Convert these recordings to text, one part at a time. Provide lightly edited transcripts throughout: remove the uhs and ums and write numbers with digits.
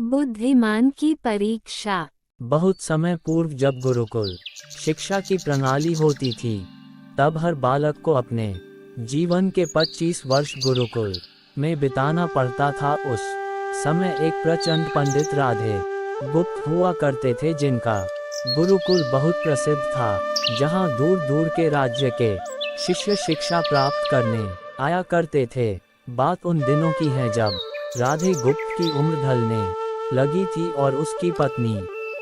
बुद्धिमान की परीक्षा। बहुत समय पूर्व जब गुरुकुल शिक्षा की प्रणाली होती थी, तब हर बालक को अपने जीवन के 25 वर्ष गुरुकुल में बिताना पड़ता था। उस समय एक प्रचंड पंडित राधे गुप्त हुआ करते थे, जिनका गुरुकुल बहुत प्रसिद्ध था, जहां दूर दूर के राज्य के शिष्य शिक्षा प्राप्त करने आया करते थे। बात उन दिनों की है जब राधे गुप्त की उम्र ढलने लगी थी और उसकी पत्नी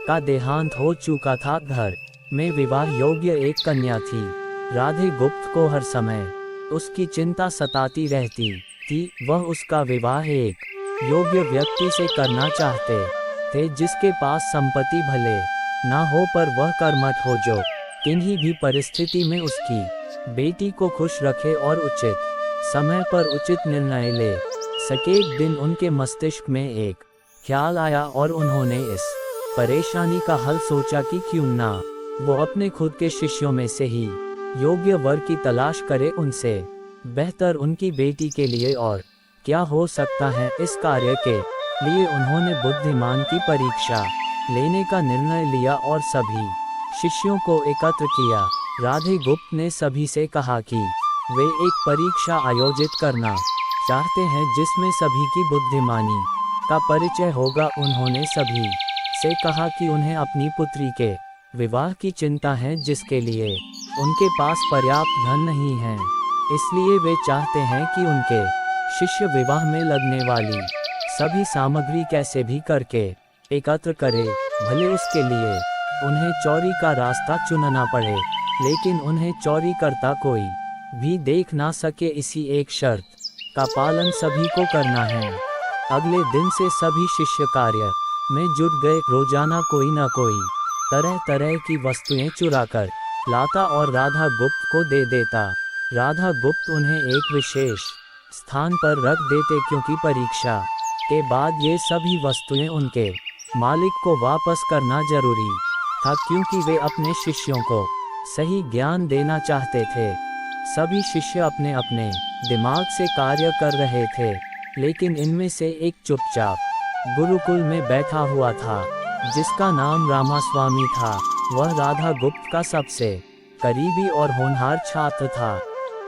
का देहांत हो चुका था। घर में विवाह योग्य एक कन्या थी। राधे गुप्त को हर समय उसकी चिंता सताती रहती थी। वह उसका विवाह एक योग्य व्यक्ति से करना चाहते थे, जिसके पास संपत्ति भले ना हो पर वह कर्मठ हो, जो किन्हीं भी परिस्थिति में उसकी बेटी को खुश रखे और उचित समय पर उचित निर्णय ले सके। एक दिन उनके मस्तिष्क में एक ख्याल आया और उन्होंने इस परेशानी का हल सोचा कि क्यों ना वो अपने खुद के शिष्यों में से ही योग्य वर की तलाश करे। उनसे बेहतर उनकी बेटी के लिए और क्या हो सकता है। इस कार्य के लिए उन्होंने बुद्धिमान की परीक्षा लेने का निर्णय लिया और सभी शिष्यों को एकत्र किया। राधे गुप्त ने सभी से कहा कि वे एक परीक्षा आयोजित करना चाहते हैं, जिसमें सभी की बुद्धिमानी का परिचय होगा। उन्होंने सभी से कहा कि उन्हें अपनी पुत्री के विवाह की चिंता है, जिसके लिए उनके पास पर्याप्त धन नहीं है। इसलिए वे चाहते हैं कि उनके शिष्य विवाह में लगने वाली सभी सामग्री कैसे भी करके एकत्र करे, भले उसके लिए उन्हें चोरी का रास्ता चुनना पड़े, लेकिन उन्हें चोरी करता कोई भी देख ना सके। इसी एक शर्त का पालन सभी को करना है। अगले दिन से सभी शिष्य कार्य में जुट गए। रोजाना कोई न कोई तरह तरह की वस्तुएं चुराकर लाता और राधा गुप्त को दे देता। राधा गुप्त उन्हें एक विशेष स्थान पर रख देते, क्योंकि परीक्षा के बाद ये सभी वस्तुएं उनके मालिक को वापस करना जरूरी था, क्योंकि वे अपने शिष्यों को सही ज्ञान देना चाहते थे। सभी शिष्य अपने अपने दिमाग से कार्य कर रहे थे, लेकिन इनमें से एक चुपचाप गुरुकुल में बैठा हुआ था, जिसका नाम रामास्वामी था। वह राधा गुप्त का सबसे करीबी और होनहार छात्र था।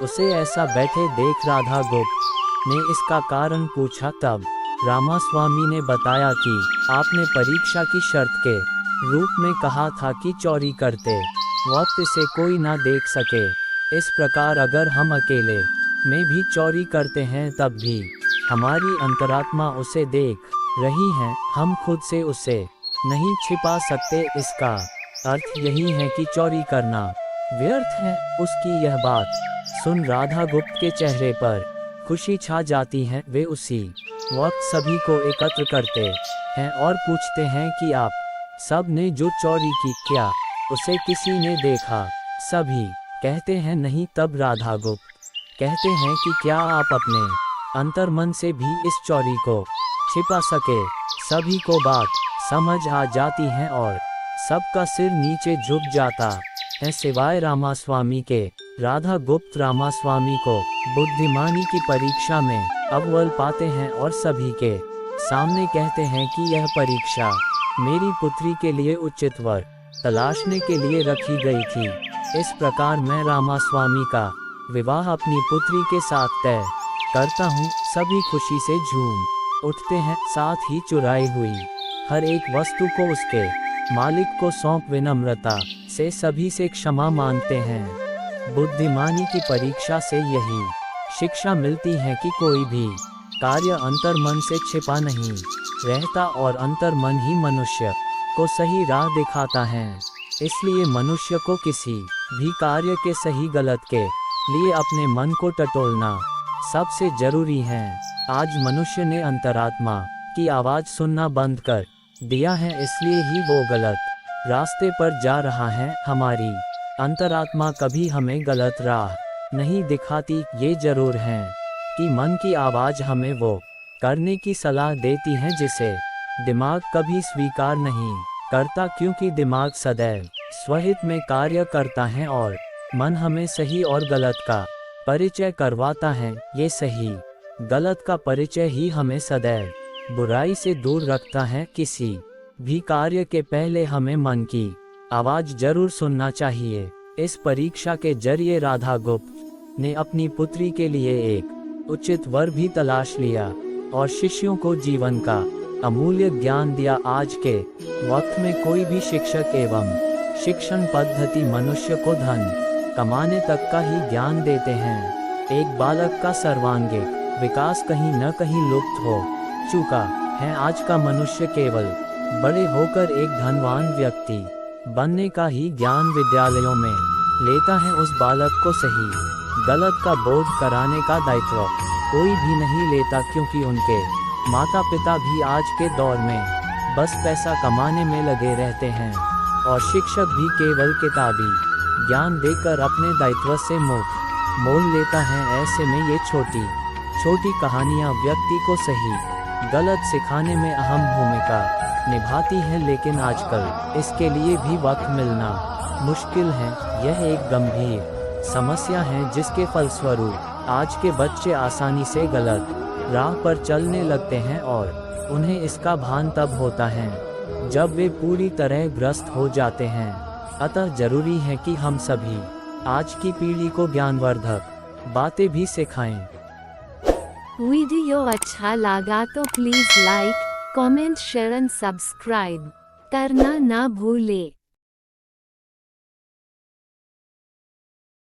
उसे ऐसा बैठे देख राधा गुप्त ने इसका कारण पूछा। तब रामास्वामी ने बताया कि आपने परीक्षा की शर्त के रूप में कहा था कि चोरी करते वक्त इसे कोई ना देख सके। इस प्रकार अगर हम अकेले में भी चोरी करते हैं, तब भी हमारी अंतरात्मा उसे देख रही है। हम खुद से उसे नहीं छिपा सकते। इसका अर्थ यही है कि चोरी करना व्यर्थ है। उसकी यह बात सुन राधा गुप्त के चेहरे पर खुशी छा जाती है। वे उसी वक्त सभी को एकत्र करते हैं और पूछते हैं कि आप सब ने जो चोरी की, क्या उसे किसी ने देखा? सभी कहते हैं नहीं। तब राधा गुप्त कहते हैं कि क्या आप अपने अंतर्मन से भी इस चोरी को छिपा सके? सभी को बात समझ आ जाती है और सबका सिर नीचे झुक जाता है, सिवाय रामास्वामी के। राधा गुप्त रामास्वामी को बुद्धिमानी की परीक्षा में अव्वल पाते हैं और सभी के सामने कहते हैं कि यह परीक्षा मेरी पुत्री के लिए उचित वर तलाशने के लिए रखी गई थी। इस प्रकार मैं रामास्वामी का विवाह अपनी पुत्री के साथ तय करता हूँ। सभी खुशी से झूम उठते हैं, साथ ही चुराई हुई हर एक वस्तु को उसके मालिक को सौंप विनम्रता से सभी से क्षमा मांगते हैं। बुद्धिमानी की परीक्षा से यही शिक्षा मिलती है कि कोई भी कार्य अंतर्मन से छिपा नहीं रहता और अंतर्मन ही मनुष्य को सही राह दिखाता है। इसलिए मनुष्य को किसी भी कार्य के सही गलत के लिए अपने मन को टटोलना सबसे जरूरी है। आज मनुष्य ने अंतरात्मा की आवाज़ सुनना बंद कर दिया है, इसलिए ही वो गलत रास्ते पर जा रहा है। हमारी अंतरात्मा कभी हमें गलत राह नहीं दिखाती। ये जरूर है कि मन की आवाज़ हमें वो करने की सलाह देती है जिसे दिमाग कभी स्वीकार नहीं करता, क्योंकि दिमाग सदैव स्वहित में कार्य करता है और मन हमें सही और गलत का परिचय करवाता है। ये सही गलत का परिचय ही हमें सदैव बुराई से दूर रखता है। किसी भी कार्य के पहले हमें मन की आवाज जरूर सुनना चाहिए। इस परीक्षा के जरिए राधा गुप्त ने अपनी पुत्री के लिए एक उचित वर भी तलाश लिया और शिष्यों को जीवन का अमूल्य ज्ञान दिया। आज के वक्त में कोई भी शिक्षक एवं शिक्षण पद्धति मनुष्य को धन कमाने तक का ही ज्ञान देते हैं। एक बालक का सर्वांगीण विकास कहीं न कहीं लुप्त हो चुका है। आज का मनुष्य केवल बड़े होकर एक धनवान व्यक्ति बनने का ही ज्ञान विद्यालयों में लेता है। उस बालक को सही गलत का बोध कराने का दायित्व कोई भी नहीं लेता, क्योंकि उनके माता पिता भी आज के दौर में बस पैसा कमाने में लगे रहते हैं और शिक्षक भी केवल किताबी ज्ञान देकर अपने दायित्व से मुख मोल लेता है। ऐसे में ये छोटी छोटी कहानियाँ व्यक्ति को सही गलत सिखाने में अहम भूमिका निभाती हैं, लेकिन आजकल इसके लिए भी वक्त मिलना मुश्किल है। यह एक गंभीर समस्या है जिसके फलस्वरूप आज के बच्चे आसानी से गलत राह पर चलने लगते हैं और उन्हें इसका भान तब होता है जब वे पूरी तरह ग्रस्त हो जाते हैं। अतः जरूरी है कि हम सभी आज की पीढ़ी को ज्ञानवर्धक बातें भी सिखाएं। वीडियो अच्छा लगा तो please like, comment, share and subscribe करना ना भूले।